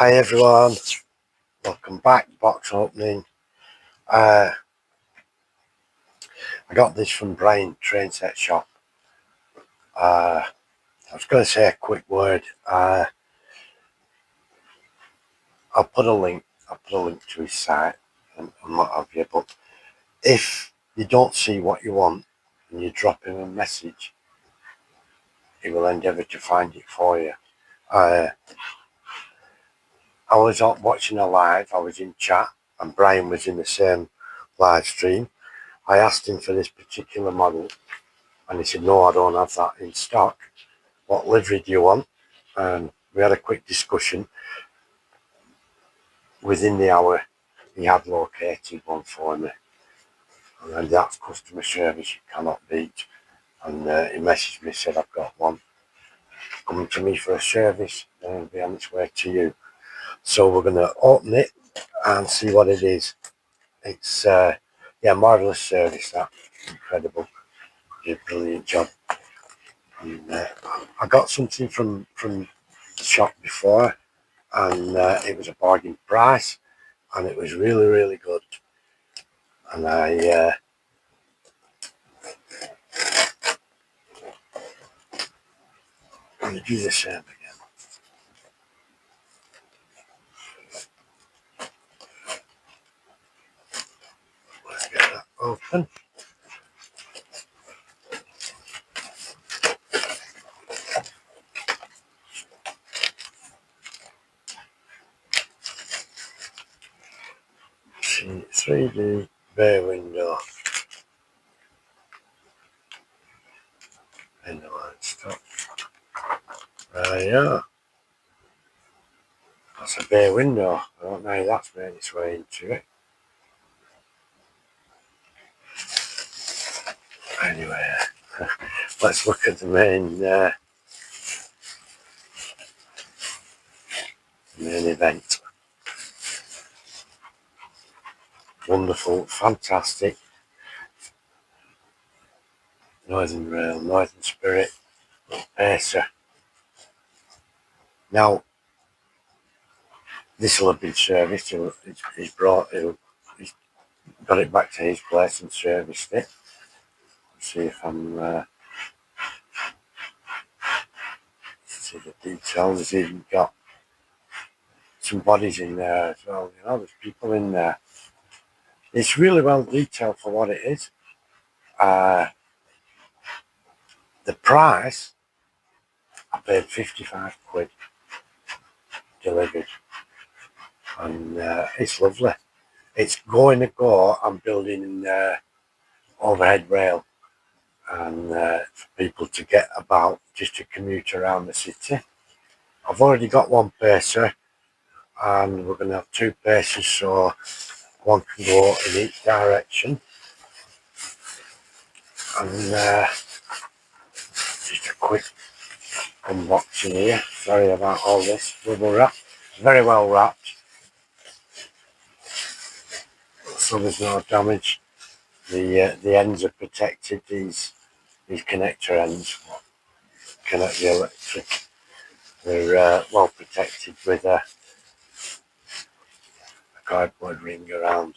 Hi everyone, welcome back. Box opening. I got this from Brian Train Set Shop. I was going to say a quick word. I'll put a link. To his site and what have you. But if you don't see what you want and you drop him a message, he will endeavour to find it for you. I was watching a live. I was in chat, and Brian was in the same live stream. I asked him for this particular model, and he said, "No, I don't have that in stock. What livery do you want?" And we had a quick discussion. Within the hour, he had located one for me, and that's customer service you cannot beat. And he messaged me, said, "I've got one coming to me for a service, and it'll be on its way to you." So we're going to open it and see what it is. It's marvelous service. That incredible, did a brilliant job. And I got something from the shop before, and it was a bargain price, and it was really good. And I'm going to do the same again. Let's get that open. See, 3D bay window in the line stop. Yeah, that's a bay window. I don't know how that's made its way into it. Anyway, let's look at the main event. Wonderful, fantastic. Northern Rail, Northern Spirit, Pacer. Now, this will have been serviced. He's got it back to his place and serviced it. Let's see if I'm see the detail. There's even got some bodies in there as well. You know, there's people in there. It's really well detailed for what it is. The price, I paid 55 quid delivered, and it's lovely. It's going to go. I'm building overhead rail, and for people to get about, just to commute around the city. I've already got one pacer, and we're going to have two pacers, so one can go in each direction. And just a quick unboxing here. Sorry about all this bubble wrap. Very well wrapped, so there's no damage. The ends are protected. These connector ends connect the electric. They're well protected with a cardboard ring around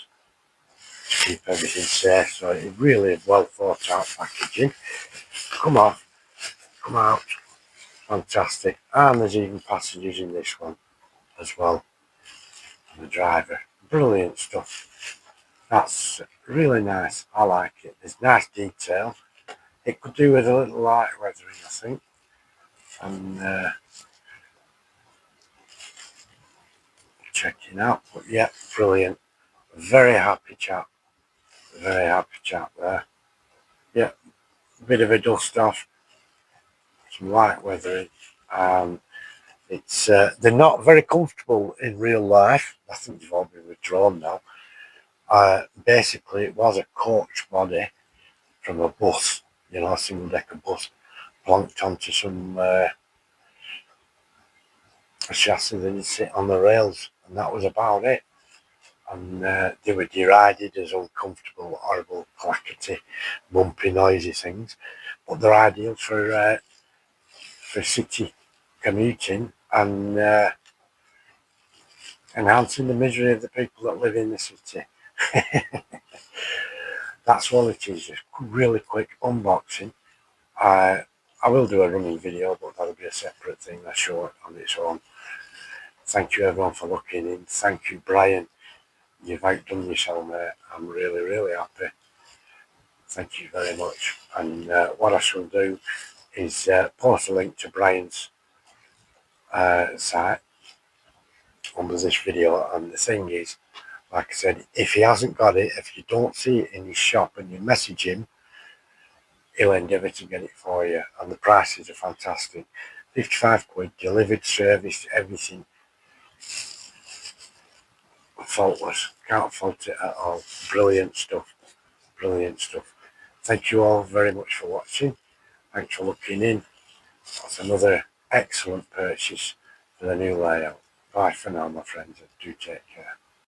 to keep everything safe. So it's really well thought out packaging. Come out, fantastic. And there's even passengers in this one as well. And the driver, brilliant stuff. That's really nice. I like it. There's nice detail. It could do with a little light weathering, I think. And checking out, but yeah, brilliant. Very happy chap. Very happy chap there. Yeah, a bit of a dust off, some light weathering. It's they're not very comfortable in real life. I think they've all been withdrawn now. Basically, it was a coach body from a bus, you know, a single decker bus, plonked onto some a chassis that would sit on the rails, and that was about it. And they were derided as uncomfortable, horrible, clackety, bumpy, noisy things, but they're ideal for city commuting, and enhancing the misery of the people that live in the city. That's all it is, a really quick unboxing. I will do a running video, but that'll be a separate thing, a short on its own. Thank you everyone for looking in. Thank you, Brian. You've outdone yourself, mate. I'm really, really happy. Thank you very much. And what I shall do is post a link to Brian's site under this video. And the thing is, like I said, if he hasn't got it, if you don't see it in his shop and you message him, he'll endeavour to get it for you. And the prices are fantastic. 55 quid, delivered, service, everything. Faultless. Can't fault it at all. Brilliant stuff. Brilliant stuff. Thank you all very much for watching. Thanks for looking in. That's another excellent purchase for the new layout. Bye for now, my friends, and do take care.